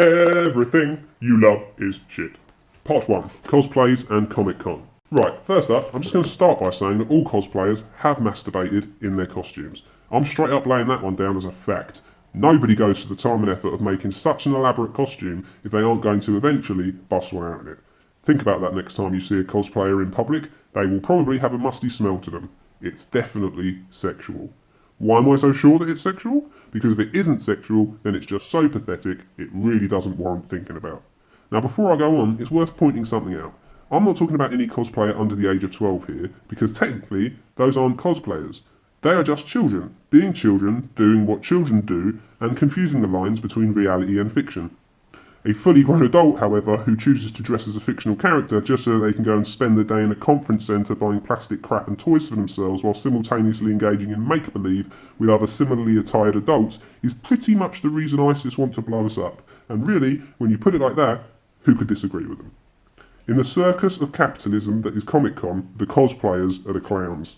Everything you love is shit. Part 1. Cosplays and Comic Con. Right, first up, I'm just going to start by saying that all cosplayers have masturbated in their costumes. I'm straight up laying that one down as a fact. Nobody goes to the time and effort of making such an elaborate costume if they aren't going to eventually bust one out in it. Think about that next time you see a cosplayer in public. They will probably have a musty smell to them. It's definitely sexual. Why am I so sure that it's sexual? Because if it isn't sexual, then it's just so pathetic, it really doesn't warrant thinking about. Now before I go on, it's worth pointing something out. I'm not talking about any cosplayer under the age of 12 here, because technically, those aren't cosplayers. They are just children, being children, doing what children do, and confusing the lines between reality and fiction. A fully grown adult, however, who chooses to dress as a fictional character just so they can go and spend the day in a conference centre buying plastic crap and toys for themselves while simultaneously engaging in make-believe with other similarly attired adults is pretty much the reason ISIS want to blow us up. And really, when you put it like that, who could disagree with them? In the circus of capitalism that is Comic-Con, the cosplayers are the clowns.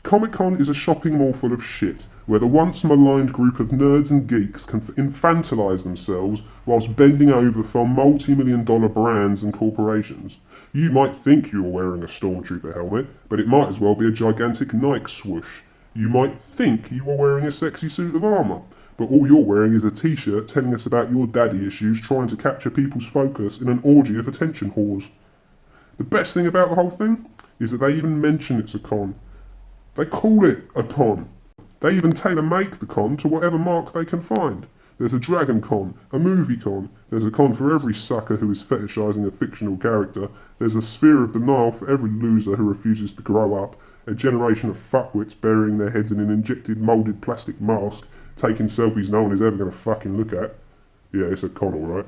Comic-Con is a shopping mall full of shit, where the once maligned group of nerds and geeks can infantilise themselves whilst bending over for multi-million-dollar brands and corporations. You might think you're wearing a Stormtrooper helmet, but it might as well be a gigantic Nike swoosh. You might think you are wearing a sexy suit of armour, but all you're wearing is a t-shirt telling us about your daddy issues trying to capture people's focus in an orgy of attention whores. The best thing about the whole thing is that they even mention it's a con. They call it a con. They even tailor-make the con to whatever mark they can find. There's a Dragon Con, a Movie Con, there's a con for every sucker who is fetishising a fictional character, there's a Sphere of denial for every loser who refuses to grow up, a generation of fuckwits burying their heads in an injected moulded plastic mask, taking selfies no one is ever going to fucking look at. Yeah, it's a con alright.